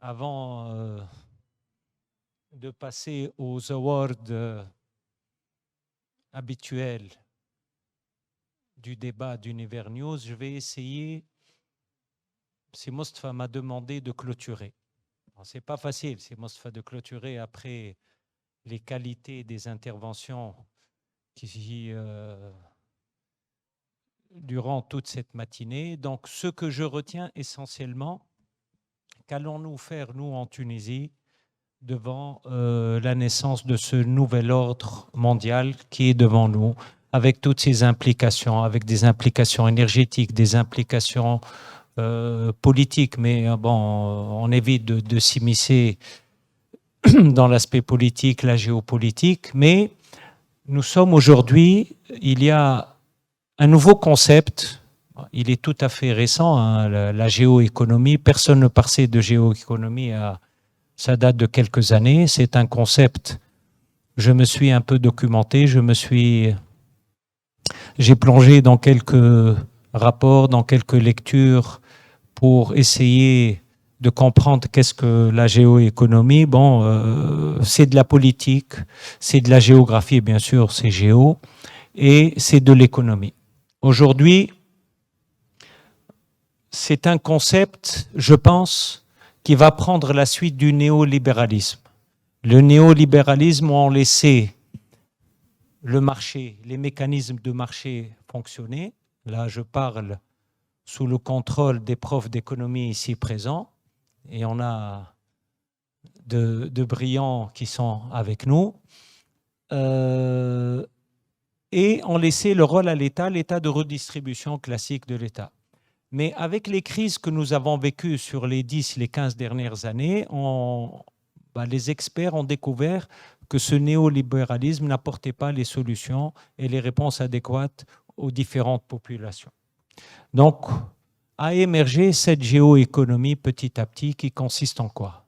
avant de passer aux awards habituels du débat d'Univers News, je vais essayer, si Mostafa m'a demandé de clôturer. Ce n'est pas facile, si Mostafa, de clôturer après les qualités des interventions qui durant toute cette matinée. Donc, ce que je retiens essentiellement, qu'allons-nous faire, nous, en Tunisie, devant la naissance de ce nouvel ordre mondial qui est devant nous, avec toutes ses implications, avec des implications énergétiques, des implications politiques, mais bon, on évite de s'immiscer dans l'aspect politique, la géopolitique, mais nous sommes aujourd'hui, il y a un nouveau concept, il est tout à fait récent, hein, la géoéconomie. Personne ne parlait de géoéconomie, ça date de quelques années. C'est un concept, je me suis un peu documenté, j'ai plongé dans quelques rapports, dans quelques lectures pour essayer de comprendre qu'est-ce que la géoéconomie. Bon, c'est de la politique, c'est de la géographie, bien sûr, c'est géo, et c'est de l'économie. Aujourd'hui, c'est un concept, je pense, qui va prendre la suite du néolibéralisme. Le néolibéralisme, on laissait le marché, les mécanismes de marché fonctionner. Là, je parle sous le contrôle des profs d'économie ici présents, et on a de brillants qui sont avec nous. Et on laissait le rôle à l'État de redistribution classique de l'État. Mais avec les crises que nous avons vécues sur les 10, les 15 dernières années, les experts ont découvert que ce néolibéralisme n'apportait pas les solutions et les réponses adéquates aux différentes populations. Donc, a émergé cette géoéconomie petit à petit qui consiste en quoi?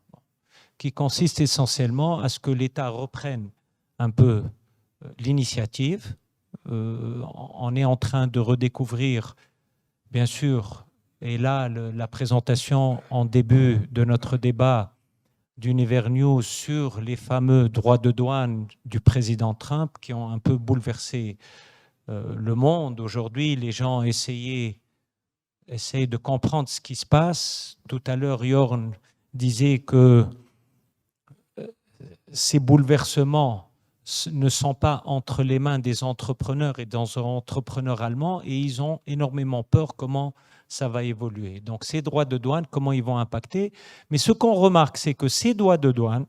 Qui consiste essentiellement à ce que l'État reprenne un peu l'initiative. On est en train de redécouvrir, bien sûr, et là, la présentation en début de notre débat d'Univers News sur les fameux droits de douane du président Trump qui ont un peu bouleversé le monde. Aujourd'hui, les gens essayent de comprendre ce qui se passe. Tout à l'heure, Jorn disait que ces bouleversements ne sont pas entre les mains des entrepreneurs et des entrepreneurs allemands, et ils ont énormément peur comment ça va évoluer. Donc ces droits de douane, comment ils vont impacter. Mais ce qu'on remarque, c'est que ces droits de douane,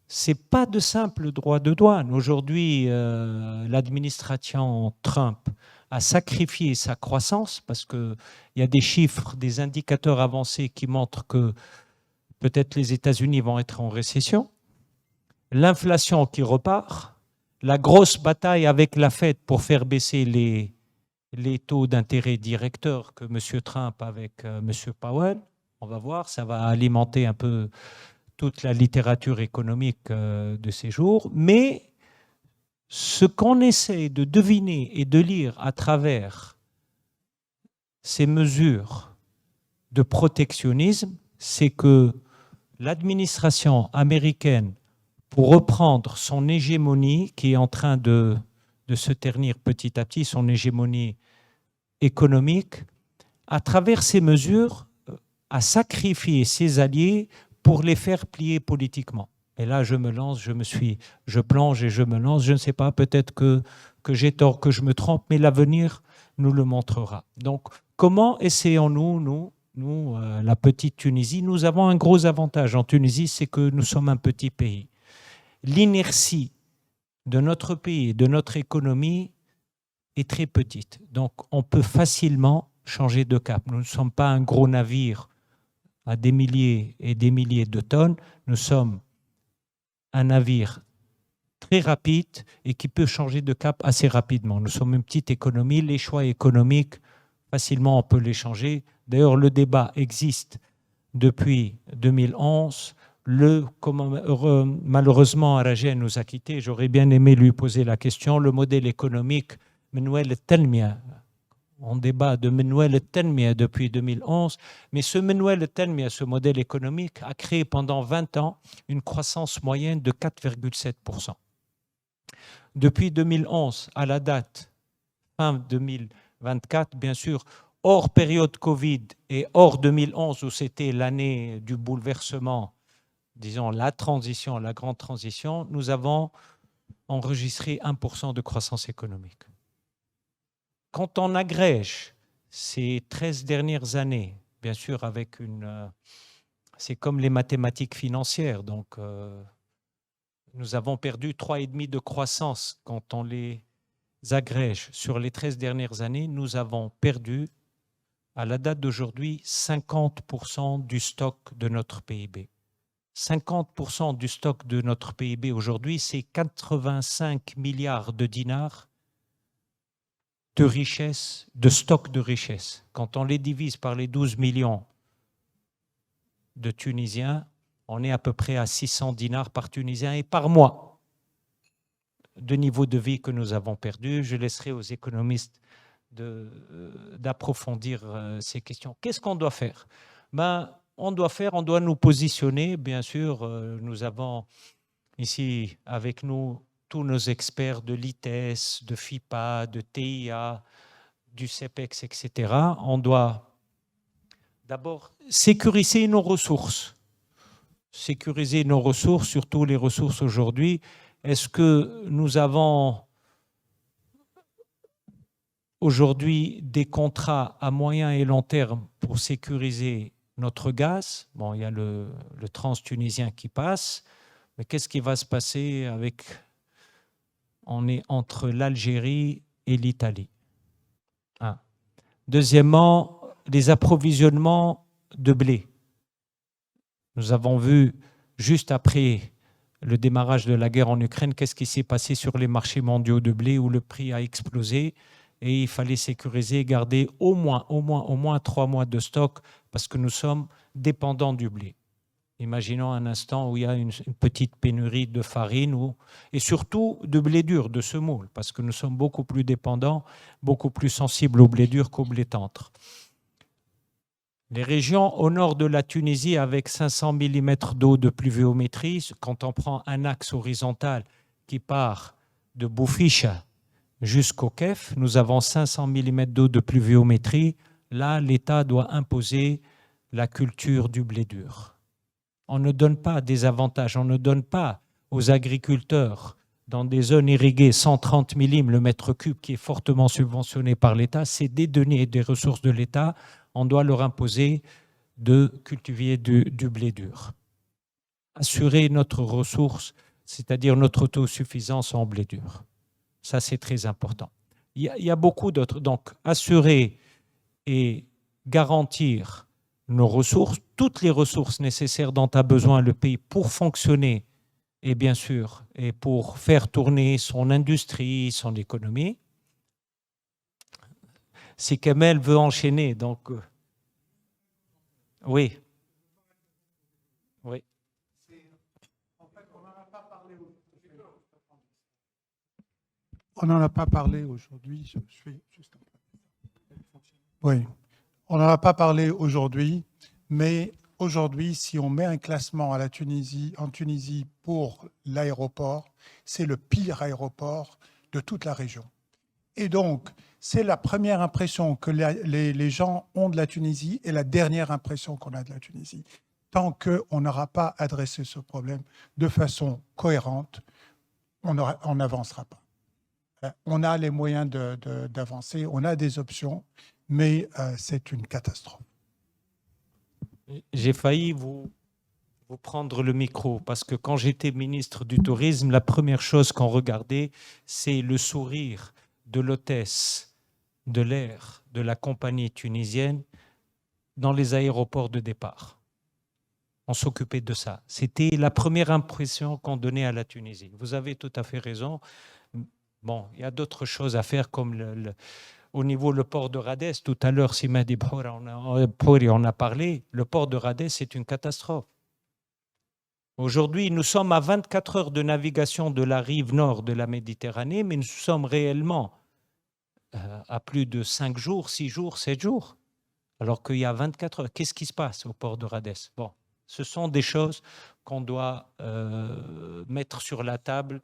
ce n'est pas de simples droits de douane. Aujourd'hui, l'administration Trump a sacrifié sa croissance parce qu'il y a des chiffres, des indicateurs avancés qui montrent que peut-être les États-Unis vont être en récession. L'inflation qui repart, la grosse bataille avec la Fed pour faire baisser les taux d'intérêt directeurs que M. Trump avec M. Powell, on va voir, ça va alimenter un peu toute la littérature économique de ces jours. Mais ce qu'on essaie de deviner et de lire à travers ces mesures de protectionnisme, c'est que l'administration américaine, pour reprendre son hégémonie qui est en train de se ternir petit à petit, son hégémonie économique, à travers ces mesures, a sacrifié ses alliés pour les faire plier politiquement. Et là, je me lance, je plonge et je me lance. Je ne sais pas, peut-être que j'ai tort, que je me trompe, mais l'avenir nous le montrera. Donc, comment essayons-nous, nous, la petite Tunisie, nous avons un gros avantage en Tunisie, c'est que nous sommes un petit pays. L'inertie de notre pays, de notre économie est très petite. Donc, on peut facilement changer de cap. Nous ne sommes pas un gros navire à des milliers et des milliers de tonnes. Nous sommes un navire très rapide et qui peut changer de cap assez rapidement. Nous sommes une petite économie. Les choix économiques, facilement, on peut les changer. D'ailleurs, le débat existe depuis 2011. Malheureusement, Arajen nous a quittés. J'aurais bien aimé lui poser la question. Le modèle économique, Manuel Telmia, On débat de Manuel el-Tanmiya depuis 2011, mais ce Manuel el-Tanmiya, ce modèle économique, a créé pendant 20 ans une croissance moyenne de 4,7%. Depuis 2011 à la date, fin 2024, bien sûr, hors période Covid et hors 2011 où c'était l'année du bouleversement, disons la transition, la grande transition, nous avons enregistré 1% de croissance économique. Quand on agrège ces 13 dernières années, bien sûr avec c'est comme les mathématiques financières, donc nous avons perdu 3,5 de croissance quand on les agrège sur les 13 dernières années, nous avons perdu à la date d'aujourd'hui 50% du stock de notre PIB. 50% du stock de notre PIB aujourd'hui, c'est 85 milliards de dinars de richesse, de stock de richesse. Quand on les divise par les 12 millions de Tunisiens, on est à peu près à 600 dinars par Tunisien et par mois de niveau de vie que nous avons perdu. Je laisserai aux économistes d'approfondir ces questions. Qu'est-ce qu'on doit faire? On doit nous positionner, bien sûr. Nous avons ici avec nous tous nos experts de l'ITES, de FIPA, de TIA, du CEPEX, etc. On doit d'abord sécuriser nos ressources. Sécuriser nos ressources, surtout les ressources aujourd'hui. Est-ce que nous avons aujourd'hui des contrats à moyen et long terme pour sécuriser notre gaz? Bon, il y a le trans-tunisien qui passe, mais qu'est-ce qui va se passer avec... On est entre l'Algérie et l'Italie. Deuxièmement, les approvisionnements de blé. Nous avons vu, juste après le démarrage de la guerre en Ukraine, qu'est-ce qui s'est passé sur les marchés mondiaux de blé où le prix a explosé et il fallait sécuriser et garder au moins 3 mois de stock parce que nous sommes dépendants du blé. Imaginons un instant où il y a une petite pénurie de farine et surtout de blé dur, de semoule, parce que nous sommes beaucoup plus dépendants, beaucoup plus sensibles au blé dur qu'au blé tendre. Les régions au nord de la Tunisie, avec 500 mm d'eau de pluviométrie, quand on prend un axe horizontal qui part de Boufisha jusqu'au Kef, nous avons 500 mm d'eau de pluviométrie. Là, l'État doit imposer la culture du blé dur. On ne donne pas des avantages, on ne donne pas aux agriculteurs dans des zones irriguées 130 millim le mètre cube qui est fortement subventionné par l'État, c'est des données et des ressources de l'État, on doit leur imposer de cultiver du blé dur. Assurer notre ressource, c'est-à-dire notre autosuffisance en blé dur. Ça, c'est très important. Il y a beaucoup d'autres. Donc, assurer et garantir nos ressources, toutes les ressources nécessaires dont a besoin le pays pour fonctionner et bien sûr, et pour faire tourner son industrie, son économie. Si Kamel veut enchaîner, donc oui. Oui. On n'en a pas parlé aujourd'hui. Oui. On n'en a pas parlé aujourd'hui, mais aujourd'hui, si on met un classement en Tunisie pour l'aéroport, c'est le pire aéroport de toute la région. Et donc, c'est la première impression que les gens ont de la Tunisie et la dernière impression qu'on a de la Tunisie. Tant qu'on n'aura pas adressé ce problème de façon cohérente, on n'avancera pas. On a les moyens d'avancer, on a des options, mais c'est une catastrophe. J'ai failli vous prendre le micro, parce que quand j'étais ministre du Tourisme, la première chose qu'on regardait, c'est le sourire de l'hôtesse de l'air de la compagnie tunisienne dans les aéroports de départ. On s'occupait de ça. C'était la première impression qu'on donnait à la Tunisie. Vous avez tout à fait raison. Bon, il y a d'autres choses à faire comme au niveau le port de Radès. Tout à l'heure, si Mehdi Bhouri en a parlé, le port de Radès, c'est une catastrophe. Aujourd'hui, nous sommes à 24 heures de navigation de la rive nord de la Méditerranée, mais nous sommes réellement à plus de 5 jours, 6 jours, 7 jours, alors qu'il y a 24 heures. Qu'est-ce qui se passe au port de Rades? Bon, ce sont des choses qu'on doit mettre sur la table.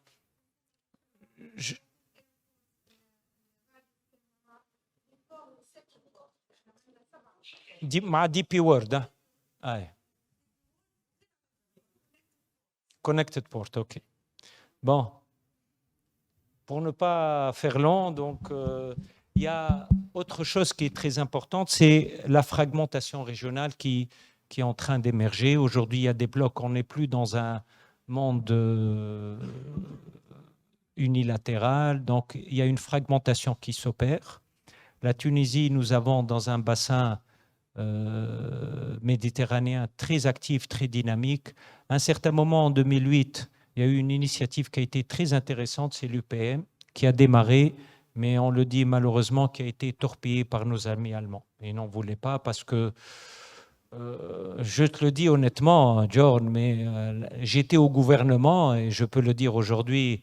مع دي بي وورد Connected Port, ok. Bon, pour ne pas faire long, donc il y a autre chose qui est très importante, c'est la fragmentation régionale qui est en train d'émerger. Aujourd'hui, il y a des blocs, on n'est plus dans un monde unilatéral, donc il y a une fragmentation qui s'opère. La Tunisie, nous avons dans un bassin méditerranéen très actif, très dynamique. À un certain moment, en 2008, il y a eu une initiative qui a été très intéressante, c'est l'UPM, qui a démarré, mais on le dit malheureusement, qui a été torpillée par nos amis allemands. Ils n'en voulaient pas parce que, je te le dis honnêtement, John, mais j'étais au gouvernement et je peux le dire aujourd'hui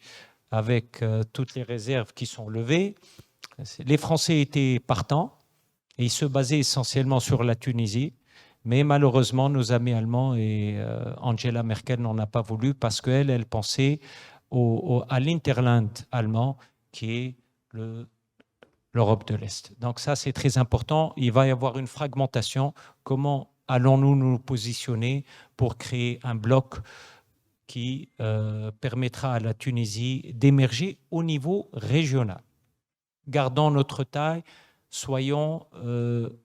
avec toutes les réserves qui sont levées. Les Français étaient partants. Et ils se basaient essentiellement sur la Tunisie, mais malheureusement, nos amis allemands et Angela Merkel n'en a pas voulu parce qu'elle, elle pensait à l'Interland allemand qui est l'Europe de l'Est. Donc ça, c'est très important. Il va y avoir une fragmentation. Comment allons-nous nous positionner pour créer un bloc qui permettra à la Tunisie d'émerger au niveau régional? Gardons notre taille, soyons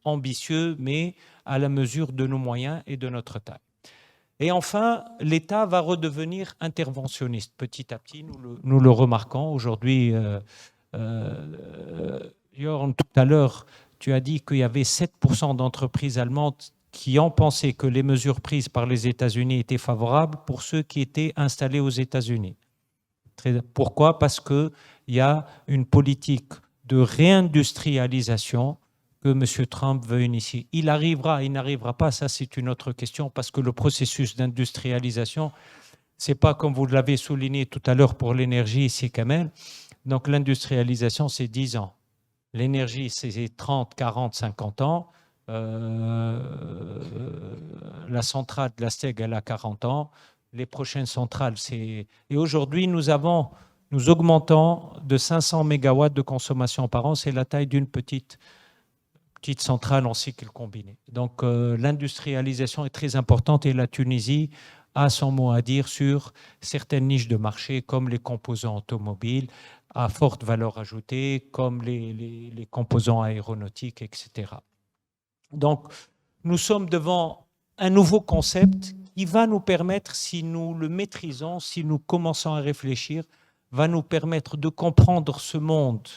ambitieux, mais à la mesure de nos moyens et de notre taille. Et enfin, l'État va redevenir interventionniste. Petit à petit, nous le remarquons. Aujourd'hui, Jorn, tout à l'heure, tu as dit qu'il y avait 7% d'entreprises allemandes qui ont pensé que les mesures prises par les États-Unis étaient favorables pour ceux qui étaient installés aux États-Unis. Pourquoi? Parce qu'il y a une politique de réindustrialisation que M. Trump veut initier. Il arrivera, il n'arrivera pas, ça c'est une autre question, parce que le processus d'industrialisation, c'est pas comme vous l'avez souligné tout à l'heure pour l'énergie, c'est quand même. Donc l'industrialisation, c'est 10 ans. L'énergie, c'est 30, 40, 50 ans. La centrale de la Steg, elle a 40 ans. Les prochaines centrales, c'est... Et aujourd'hui, nous augmentons de 500 mégawatts de consommation par an. C'est la taille d'une petite centrale en cycle combiné. Donc l'industrialisation est très importante et la Tunisie a son mot à dire sur certaines niches de marché comme les composants automobiles à forte valeur ajoutée, comme les composants aéronautiques, etc. Donc nous sommes devant un nouveau concept qui va nous permettre, si nous le maîtrisons, si nous commençons à réfléchir, va nous permettre de comprendre ce monde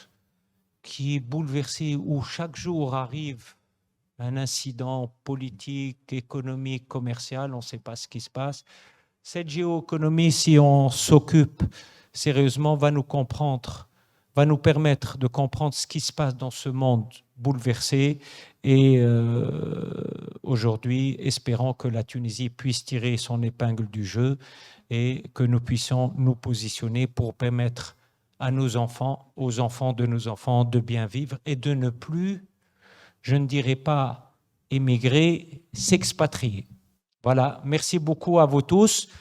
qui est bouleversé, où chaque jour arrive un incident politique, économique, commercial, on ne sait pas ce qui se passe. Cette géoéconomie, si on s'occupe sérieusement, va nous permettre de comprendre ce qui se passe dans ce monde bouleversé. Et aujourd'hui, espérons que la Tunisie puisse tirer son épingle du jeu et que nous puissions nous positionner pour permettre à nos enfants, aux enfants de nos enfants, de bien vivre et de ne plus, je ne dirais pas émigrer, s'expatrier. Voilà, merci beaucoup à vous tous.